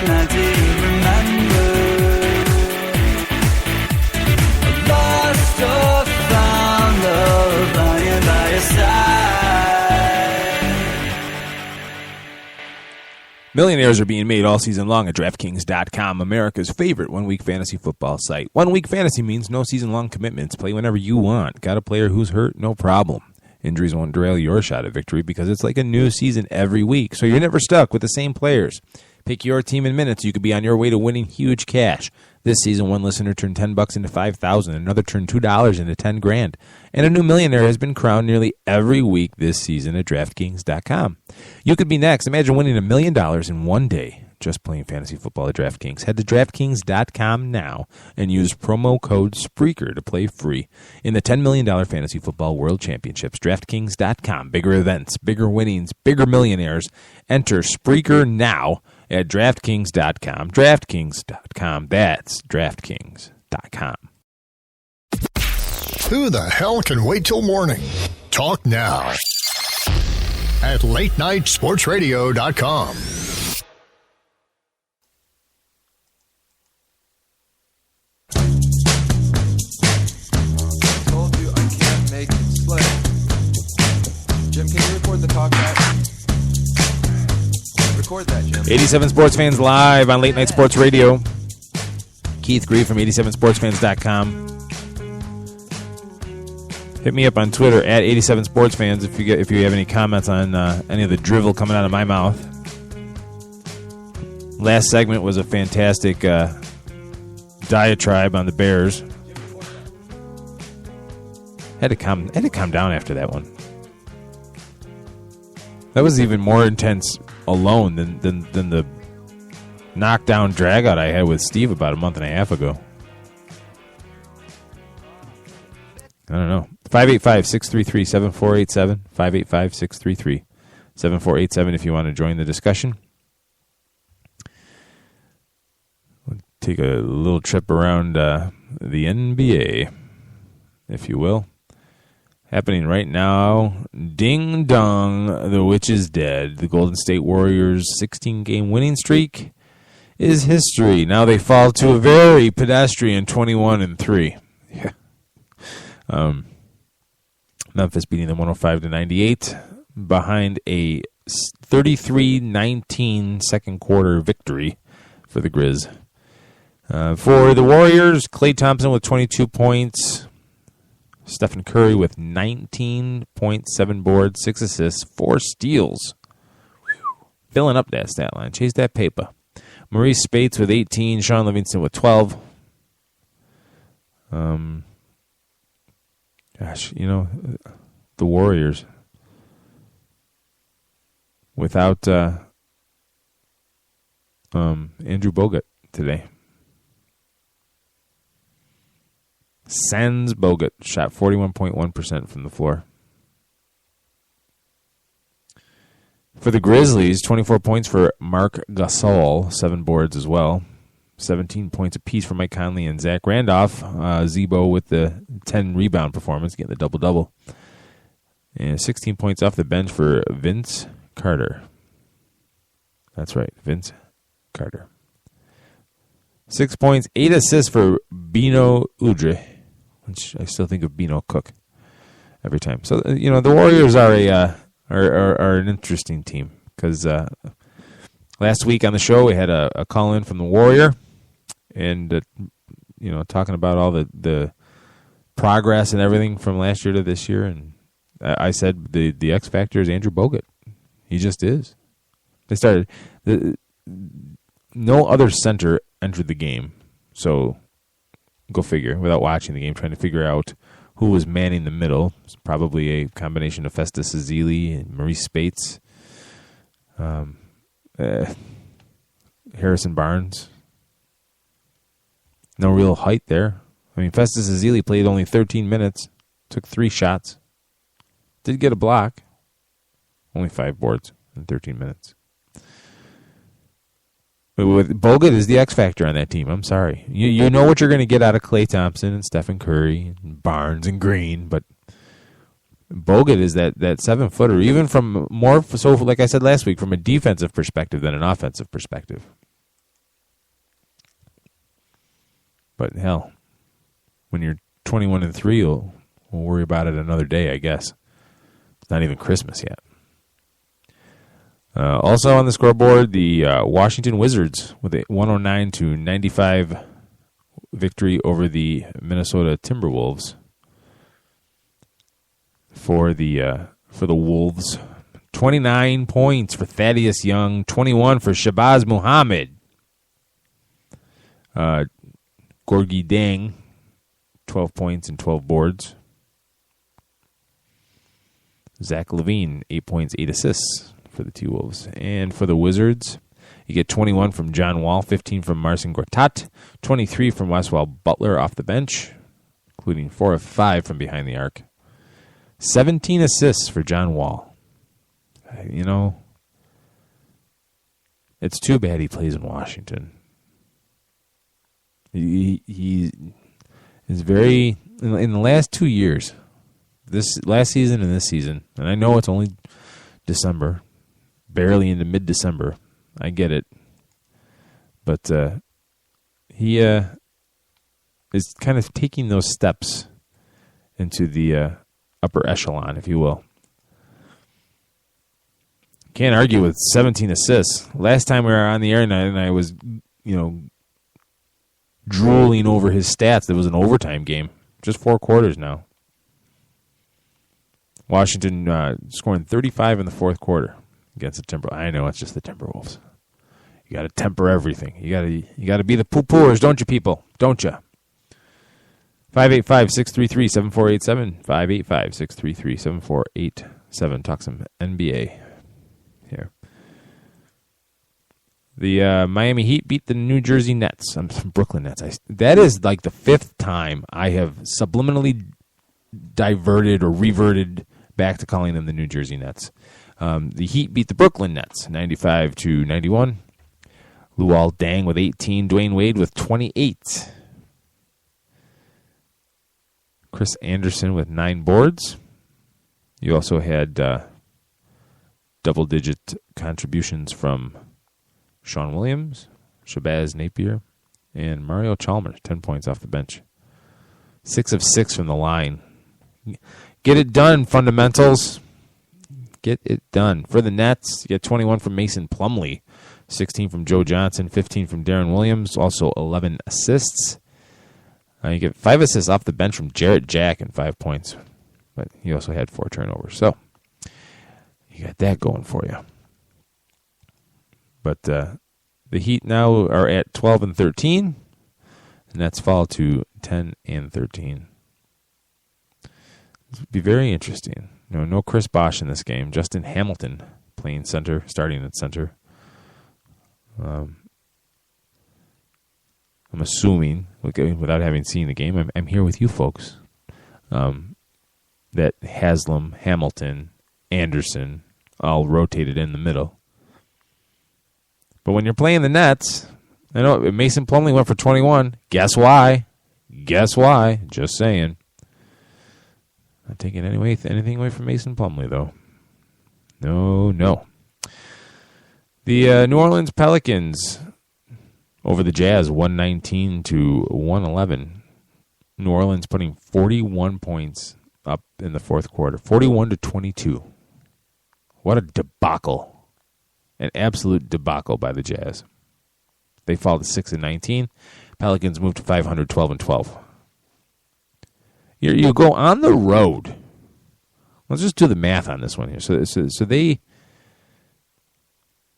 not to remember. Lost or found love lying by your side. Millionaires are being made all season long at DraftKings.com, America's favorite one-week fantasy football site. One-week fantasy means no season-long commitments. Play whenever you want. Got a player who's hurt? No problem. Injuries won't derail your shot at victory because it's like a new season every week, so you're never stuck with the same players. Pick your team in minutes. You could be on your way to winning huge cash. This season, one listener turned $10 into $5,000. Another turned $2 into $10,000. And a new millionaire has been crowned nearly every week this season at DraftKings.com. You could be next. Imagine winning $1 million in one day just playing fantasy football at DraftKings. Head to DraftKings.com now and use promo code Spreaker to play free in the $10 million Fantasy Football World Championships. DraftKings.com. Bigger events, bigger winnings, bigger millionaires. Enter Spreaker now at DraftKings.com. DraftKings.com. That's DraftKings.com. Who the hell can wait till morning? Talk now at LateNightSportsRadio.com. Told you I can't make it slip. Jim, can you record the talk back? Record that, Jim. 87 Sports Fans live on Late Night Sports Radio. Keith Grieve from 87sportsfans.com. Hit me up on Twitter at 87sportsfans if you have any comments on any of the drivel coming out of my mouth. Last segment was a fantastic diatribe on the Bears. Had to calm down after that one. That was even more intense alone than the knockdown dragout I had with Steve about a month and a half ago. I don't know. 585-633-7487. 585-633-7487 if you want to join the discussion. We'll take a little trip around the NBA, if you will. Happening right now. Ding dong, the witch is dead. The Golden State Warriors' 16-game winning streak is history. Now they fall to a very pedestrian 21-3. Yeah. Memphis beating them 105-98 behind a 33-19 second quarter victory for the Grizz. For the Warriors, Klay Thompson with 22 points. Stephen Curry with 19.7 boards, 6 assists, 4 steals. Whew. Filling up that stat line. Chase that paper. Maurice Spates with 18. Sean Livingston with 12. Gosh, you know, the Warriors without Andrew Bogut today. Sans Bogut shot 41.1% from the floor. For the Grizzlies, 24 points for Marc Gasol, 7 boards as well. 17 points apiece for Mike Conley and Zach Randolph. Zebo with the 10 rebound performance, getting the double-double. And 16 points off the bench for Vince Carter. That's right, Vince Carter. 6 points, 8 assists for Bino Udrih, which I still think of Bino Cook every time. So, you know, the Warriors are are an interesting team because last week on the show we had a call-in from the Warrior and, talking about all the progress and everything from last year to this year. And I said the X factor is Andrew Bogut. He just is. They started no other center entered the game, so go figure. Without watching the game, trying to figure out who was manning the middle. It's probably a combination of Festus Ezeli and Maurice Spates, Harrison Barnes. No real height there. I mean, Festus Ezeli played only 13 minutes, took 3 shots, did get a block, only 5 boards in 13 minutes. But with Bogut is the X factor on that team. I'm sorry. You know what you're going to get out of Klay Thompson and Stephen Curry and Barnes and Green, but Bogut is that 7-footer, even from more so, like I said last week, from a defensive perspective than an offensive perspective. But hell, when you're 21-3, we'll worry about it another day, I guess. It's not even Christmas yet. Also on the scoreboard, the Washington Wizards with a 109-95 victory over the Minnesota Timberwolves. For the Wolves, 29 points for Thaddeus Young, 21 for Shabazz Muhammad. Gorgie Deng, 12 points and 12 boards. Zach Levine, 8 points, 8 assists for the T-Wolves. And for the Wizards, you get 21 from John Wall, 15 from Marcin Gortat, 23 from Westwell Butler off the bench, including 4 of 5 from behind the arc. 17 assists for John Wall. You know, it's too bad he plays in Washington. He is very, in the last 2 years, this last season and this season, and I know it's only December, barely into mid-December. I get it. But he is kind of taking those steps into the upper echelon, if you will. Can't argue with 17 assists. Last time we were on the air and I was, drooling over his stats. There was an overtime game. Just 4 quarters now. Washington scoring 35 in the fourth quarter against the Timberwolves. I know it's just the Timberwolves. You got to temper everything. You got to be the poo-pooers, don't you, people? Don't you? 585-633-7487. 585-633-7487. Talk some NBA here. The Miami Heat beat the New Jersey Nets. I'm from Brooklyn Nets. That is like the 5th time I have subliminally diverted or reverted back to calling them the New Jersey Nets. The Heat beat the Brooklyn Nets 95-91. Luol Deng with 18. Dwayne Wade with 28. Chris Anderson with 9 boards. You also had double-digit contributions from Sean Williams, Shabazz Napier, and Mario Chalmers, 10 points off the bench. 6 of 6 from the line. Get it done, fundamentals. Get it done. For the Nets, you get 21 from Mason Plumlee, 16 from Joe Johnson, 15 from Darren Williams, also 11 assists. You get 5 assists off the bench from Jarrett Jack and 5 points. But he also had 4 turnovers. So, you got that going for you. But the Heat now are at 12-13. The Nets fall to 10-13. This would be very interesting. No Chris Bosh in this game. Justin Hamilton playing center, starting at center. I'm assuming, without having seen the game, I'm here with you folks, that Haslam, Hamilton, Anderson all rotated in the middle. But when you're playing the Nets, I know Mason Plumlee went for 21. Guess why? Just saying. Not taking anything away from Mason Plumlee, though. No. The New Orleans Pelicans over the Jazz, 119-111. New Orleans putting 41 points up in the fourth quarter, 41-22. What a debacle. An absolute debacle by the Jazz. They fall to 6-19. Pelicans move to 500-12-12. You go on the road. Let's just do the math on this one here. So they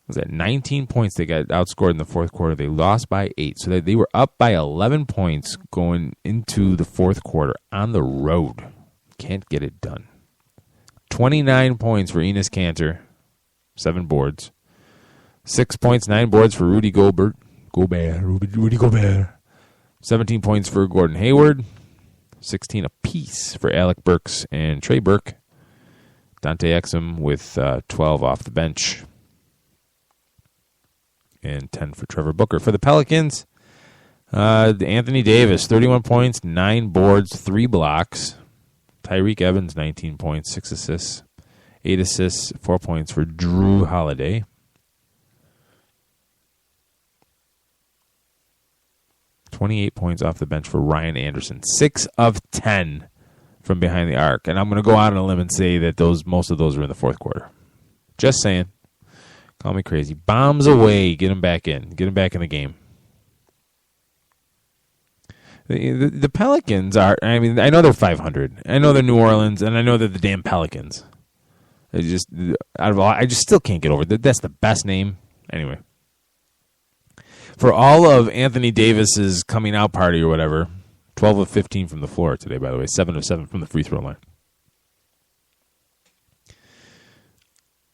was that 19 points. They got outscored in the fourth quarter. They lost by 8. So they were up by 11 points going into the fourth quarter on the road. Can't get it done. 29 points for Enes Kanter. 7 boards. 6 points, 9 boards for Rudy Gobert. Rudy Gobert. 17 points for Gordon Hayward. 16 apiece for Alec Burks and Trey Burke. Dante Exum with 12 off the bench. And 10 for Trevor Booker. For the Pelicans, Anthony Davis, 31 points, 9 boards, 3 blocks. Tyreek Evans, 19 points, 6 assists. 8 assists, 4 points for Drew Holiday. 21 28 points off the bench for Ryan Anderson. 6 of 10 from behind the arc. And I'm going to go out on a limb and say that most of those were in the fourth quarter. Just saying. Call me crazy. Bombs away. Get him back in. Get him back in the game. The Pelicans are, I mean, I know they're 500. I know they're New Orleans, and I know they're the damn Pelicans. I just still can't get over it. That's the best name. Anyway. For all of Anthony Davis's coming out party or whatever, 12 of 15 from the floor today, by the way. 7 of 7 from the free throw line.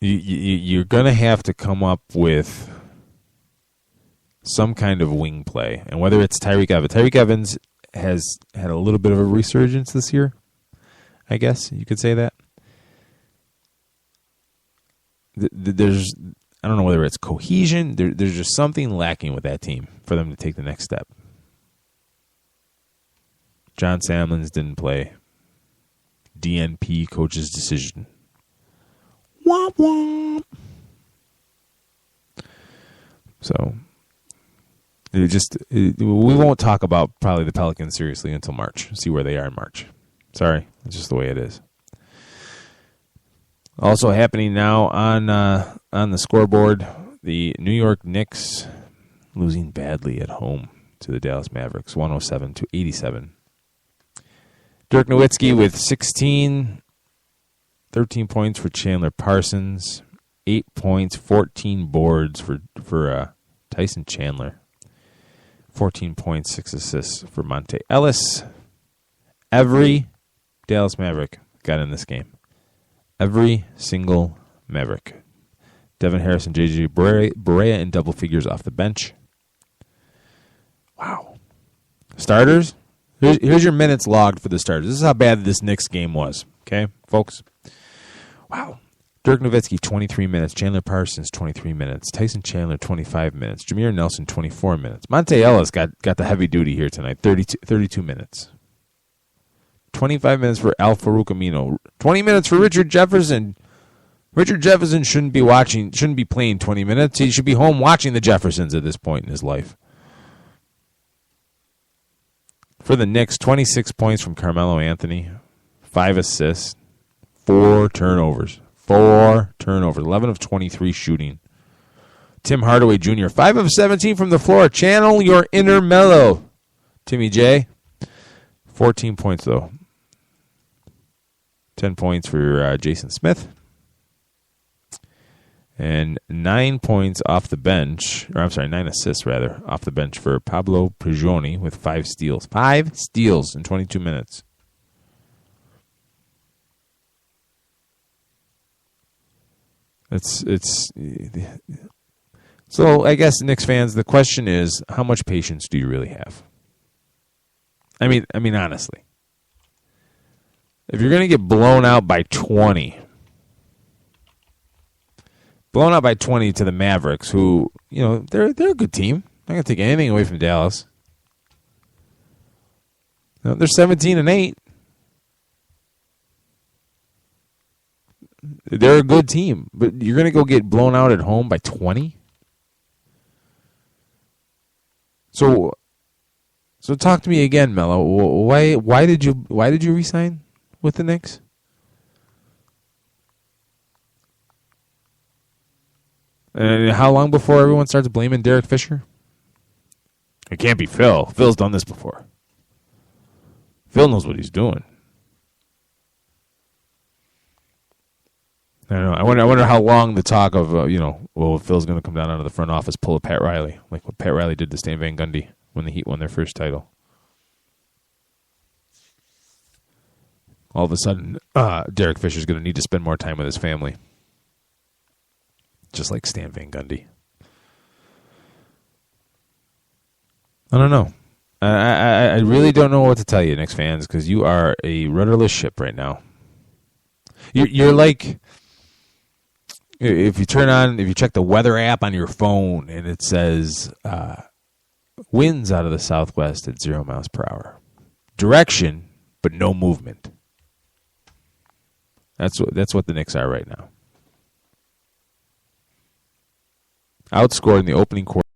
You're going to have to come up with some kind of wing play. And whether it's Tyreke Evans. Tyreke Evans has had a little bit of a resurgence this year, I guess you could say that. There's, I don't know whether it's cohesion. There's just something lacking with that team for them to take the next step. John Samlins didn't play. DNP coach's decision. Womp womp. So, we won't talk about probably the Pelicans seriously until March. See where they are in March. Sorry, it's just the way it is. Also happening now on the scoreboard, the New York Knicks losing badly at home to the Dallas Mavericks, 107-87. Dirk Nowitzki with 16, 13 points for Chandler Parsons, 8 points, 14 boards for Tyson Chandler, 14 points, 6 assists for Monte Ellis. Every Dallas Maverick got in this game. Every single Maverick. Devin Harris and J.J. Barea in double figures off the bench. Wow. Starters? Here's your minutes logged for the starters. This is how bad this Knicks game was. Okay, folks? Wow. Dirk Nowitzki, 23 minutes. Chandler Parsons, 23 minutes. Tyson Chandler, 25 minutes. Jameer Nelson, 24 minutes. Monte Ellis got the heavy duty here tonight, 32 minutes. 25 minutes for Al Farouk Amino. 20 minutes for Richard Jefferson. Richard Jefferson shouldn't be playing 20 minutes. He should be home watching the Jeffersons at this point in his life. For the Knicks, 26 points from Carmelo Anthony, 5 assists, 4 turnovers. 11 of 23 shooting. Tim Hardaway Jr., 5 of 17 from the floor. Channel your inner Melo. Timmy J, 14 points, though. 10 points for Jason Smith. And 9 points off the bench, 9 assists, rather, off the bench for Pablo Prigioni with 5 steals. 5 steals in 22 minutes. So I guess, Knicks fans, the question is, how much patience do you really have? I mean, honestly. If you're going to get blown out by 20 to the Mavericks, who, they're a good team. Not going to take anything away from Dallas. They're 17-8. They're a good team, but you're going to go get blown out at home by 20? So talk to me again, Mello. Why did you resign with the Knicks? And how long before everyone starts blaming Derek Fisher? It can't be Phil. Phil's done this before. Phil knows what he's doing. I don't know. I wonder how long the talk of, Phil's going to come down out of the front office, pull a Pat Riley, like what Pat Riley did to Stan Van Gundy when the Heat won their first title. All of a sudden, Derek Fisher's going to need to spend more time with his family. Just like Stan Van Gundy. I don't know. I really don't know what to tell you, Knicks fans, because you are a rudderless ship right now. You're like, if you check the weather app on your phone and it says winds out of the southwest at 0 miles per hour. Direction, but no movement. That's what the Knicks are right now. Outscored in the opening quarter